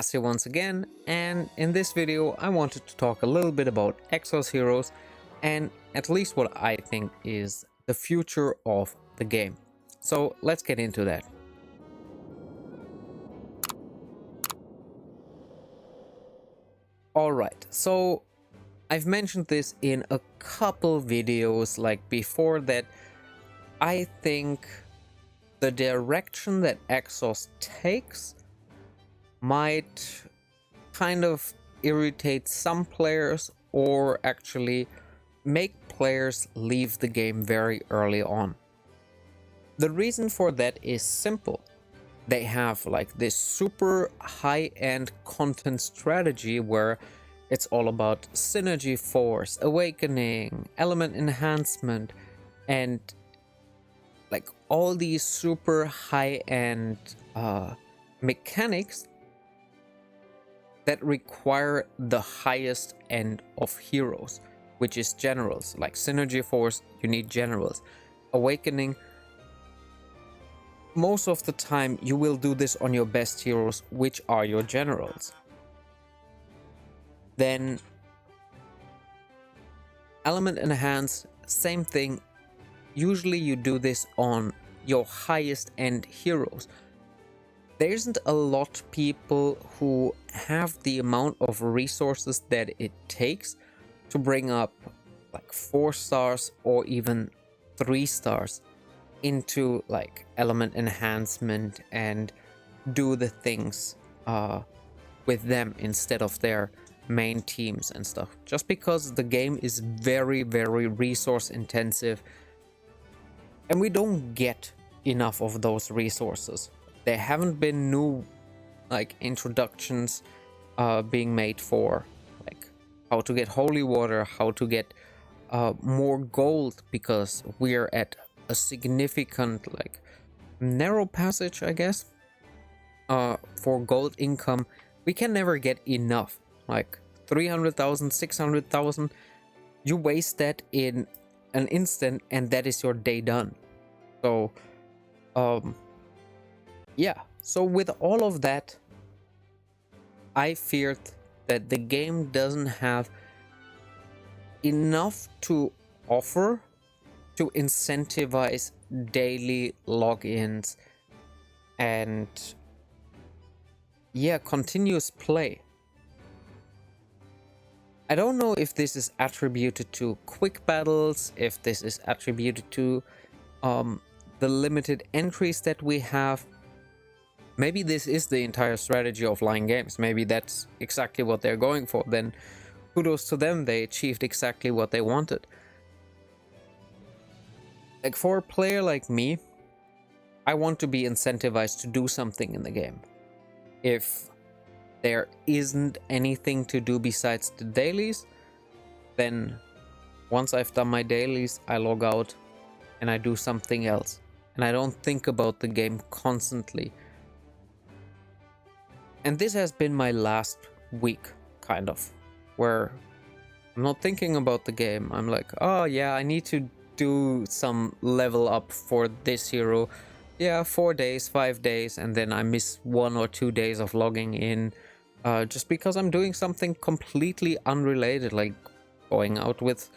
Master once again, and in this video I wanted to talk a little bit about Exos Heroes and at least what I think is the future of the game. So let's get into that. Alright, so I've mentioned this in a couple videos like before that I think the direction that Exos takes might kind of irritate some players or actually make players leave the game very early on. The reason for that is simple. They have like this super high-end content strategy where it's all about synergy force, awakening, element enhancement, and like all these super high-end mechanics that require the highest end of heroes, which is generals. Like synergy force, you need generals. Awakening, most of the time you will do this on your best heroes, which are your generals. Then element enhance, same thing. Usually you do this on your highest end heroes. There isn't a lot of people who have the amount of resources that it takes to bring up like 4 stars or even 3 stars into like element enhancement and do the things with them instead of their main teams and stuff. Just because the game is very, very resource intensive and we don't get enough of those resources. There haven't been new like introductions being made for like how to get holy water, how to get more gold, because we're at a significant like narrow passage, I guess, for gold income. We can never get enough. Like 300,000, 600,000, you waste that in an instant and that is your day done. So yeah, so with all of that, I feared that the game doesn't have enough to offer to incentivize daily logins and yeah, continuous play. I don't know if this is attributed to quick battles, if this is attributed to the limited entries that we have. Maybe this is the entire strategy of Line Games. Maybe that's exactly what they're going for. Then kudos to them, they achieved exactly what they wanted. Like for a player like me, I want to be incentivized to do something in the game. If there isn't anything to do besides the dailies, then once I've done my dailies, I log out and I do something else. And I don't think about the game constantly. And this has been my last week, kind of, where I'm not thinking about the game. I'm like, oh yeah, I need to do some level up for this hero. Yeah, 4 days, 5 days, and then I miss 1 or 2 days of logging in just because I'm doing something completely unrelated, like going out with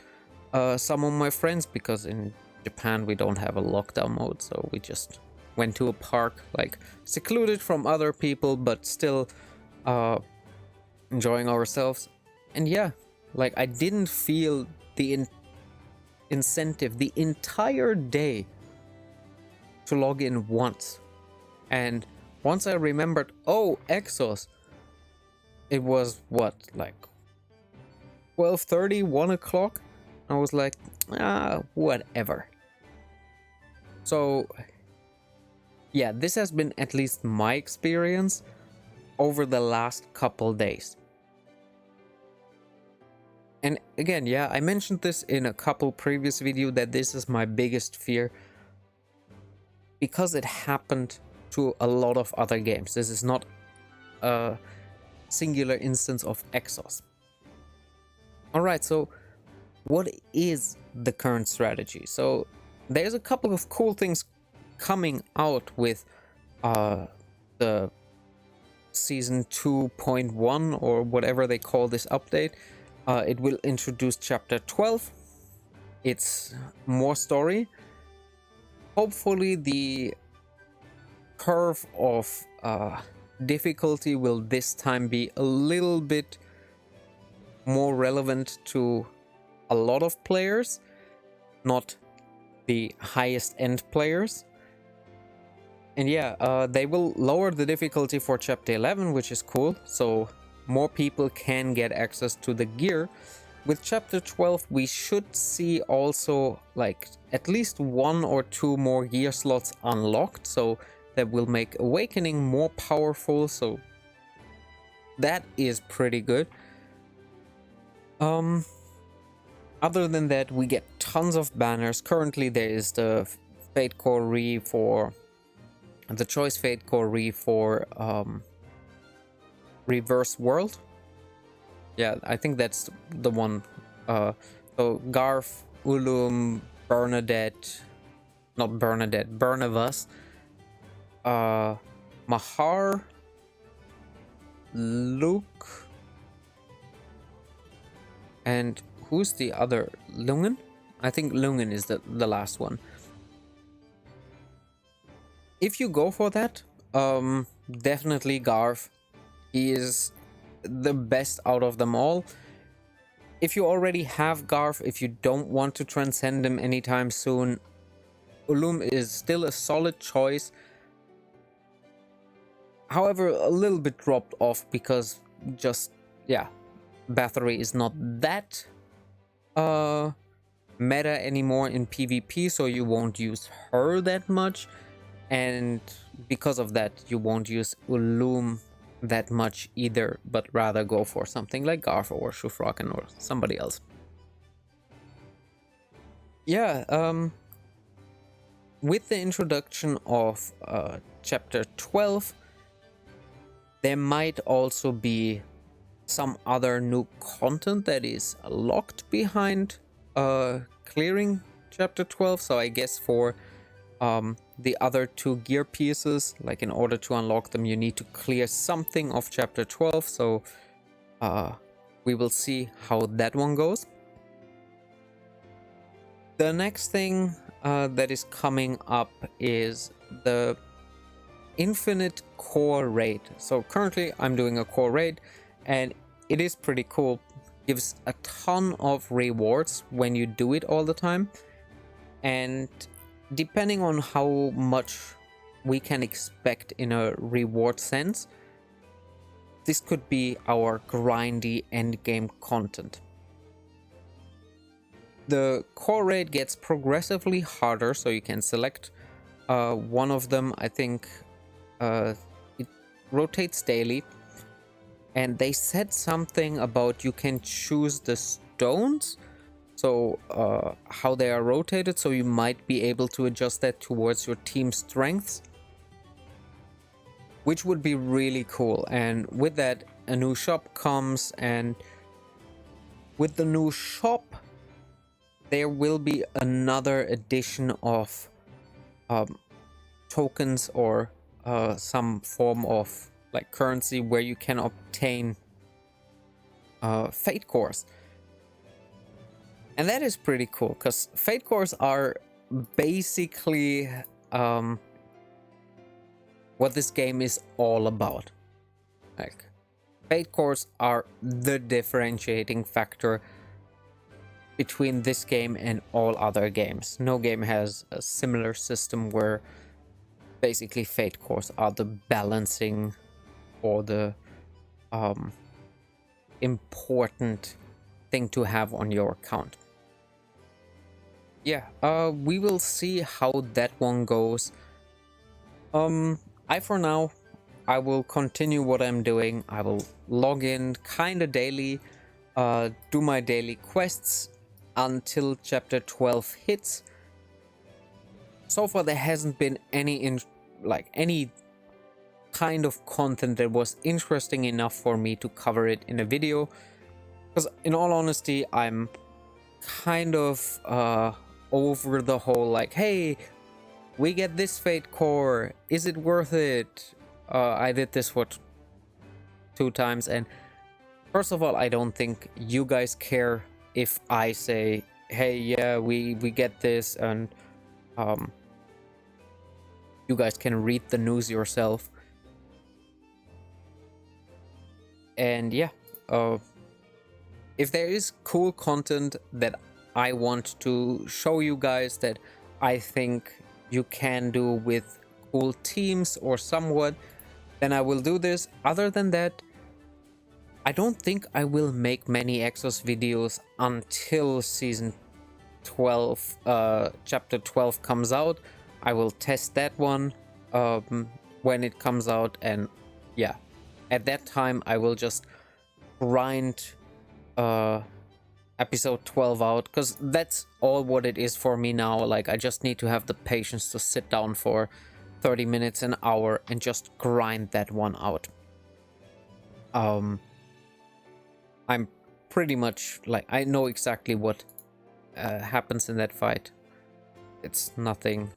some of my friends, because in Japan we don't have a lockdown mode, so we just went to a park, like secluded from other people, but still enjoying ourselves. And yeah, like I didn't feel the incentive the entire day to log in once. And once I remembered, oh, Exos, it was what, like 12:30, 1 o'clock. I was like, whatever. So yeah, this has been at least my experience over the last couple days. And again, yeah, I mentioned this in a couple previous videos that this is my biggest fear because it happened to a lot of other games. This is not a singular instance of Exos. Alright, so what is the current strategy? So there's a couple of cool things coming out with the season 2.1 or whatever they call this update, it will introduce chapter 12. It's more story. Hopefully the curve of difficulty will this time be a little bit more relevant to a lot of players, not the highest end players. And yeah, they will lower the difficulty for chapter 11, which is cool, so more people can get access to the gear. With chapter 12, we should see also like at least 1 or 2 more gear slots unlocked, so that will make Awakening more powerful, so that is pretty good. Other than that, we get tons of banners. Currently there is the Fate Core Re for the Choice Fate Core Re for Reverse World. Yeah, I think that's the one. So Garth, Ulum, Bernadette, not Bernadette, Bernavas, Mahar, Luke, and who's the other? Lungen? I think Lungen is the last one. If you go for that, definitely Garth. He is the best out of them all. If you already have Garth, if you don't want to transcend him anytime soon, Ulum is still a solid choice. However, a little bit dropped off because just, yeah, Bathory is not that meta anymore in PvP, so you won't use her that much. And because of that, you won't use Ulum that much either, but rather go for something like Garth or Shufraken or somebody else. Yeah, with the introduction of chapter 12, there might also be some other new content that is locked behind clearing chapter 12. So I guess for the other 2 gear pieces, like in order to unlock them, you need to clear something of chapter 12. So we will see how that one goes. The next thing that is coming up is the infinite core raid. So currently I'm doing a core raid and it is pretty cool. Gives a ton of rewards when you do it all the time, and depending on how much we can expect in a reward sense, this could be our grindy endgame content. The core raid gets progressively harder, so you can select one of them. I think it rotates daily, and they said something about you can choose the stones, so how they are rotated, so you might be able to adjust that towards your team's strengths, which would be really cool. And with that, a new shop comes, and with the new shop there will be another addition of tokens or some form of like currency where you can obtain fate cores. And that is pretty cool, because fate cores are basically what this game is all about. Like, fate cores are the differentiating factor between this game and all other games. No game has a similar system where basically fate cores are the balancing or the important thing to have on your account. Yeah, we will see how that one goes. For now, I will continue what I'm doing. I will log in kinda daily, do my daily quests until chapter 12 hits. So far there hasn't been any any kind of content that was interesting enough for me to cover it in a video, because in all honesty I'm kind of over the whole like, hey, we get this fate core, is it worth it? I did this for 2 times. And first of all, I don't think you guys care if I say, hey, yeah, we get this, and you guys can read the news yourself. And yeah, if there is cool content that I want to show you guys that I think you can do with cool teams or somewhat, then I will do this. Other than that, I don't think I will make many Exos videos until season 12, chapter 12 comes out. I will test that one when it comes out, and yeah, at that time I will just grind episode 12 out, because that's all what it is for me now. Like, I just need to have the patience to sit down for 30 minutes, an hour, and just grind that one out. I'm pretty much like, I know exactly what happens in that fight. It's nothing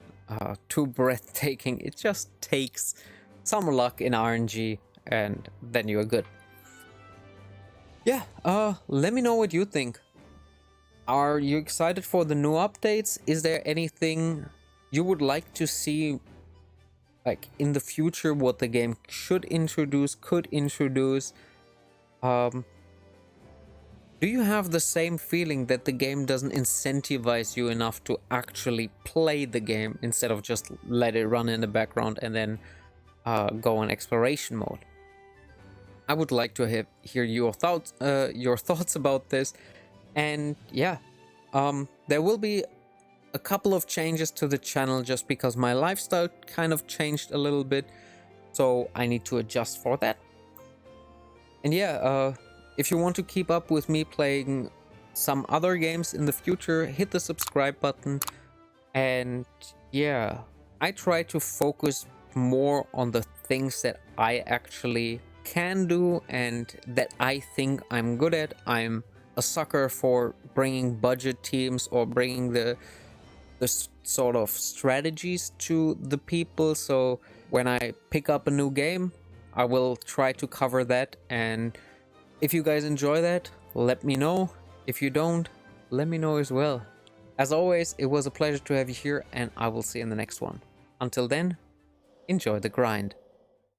too breathtaking. It just takes some luck in RNG, and then you're good. Yeah, let me know what you think. Are you excited for the new updates? Is there anything you would like to see, like, in the future, what the game should introduce, could introduce? Do you have the same feeling that the game doesn't incentivize you enough to actually play the game, instead of just let it run in the background and then go on exploration mode? I would like to hear your thoughts about this. And yeah, there will be a couple of changes to the channel just because my lifestyle kind of changed a little bit, so I need to adjust for that. And yeah, if you want to keep up with me playing some other games in the future, hit the subscribe button. And yeah, I try to focus more on the things that I actually can do and that I think I'm good at. I'm a sucker for bringing budget teams or bringing the sort of strategies to the people. So when I pick up a new game, I will try to cover that. And if you guys enjoy that, let me know. If you don't, let me know as well. As always, it was a pleasure to have you here, and I will see you in the next one. Until then, enjoy the grind.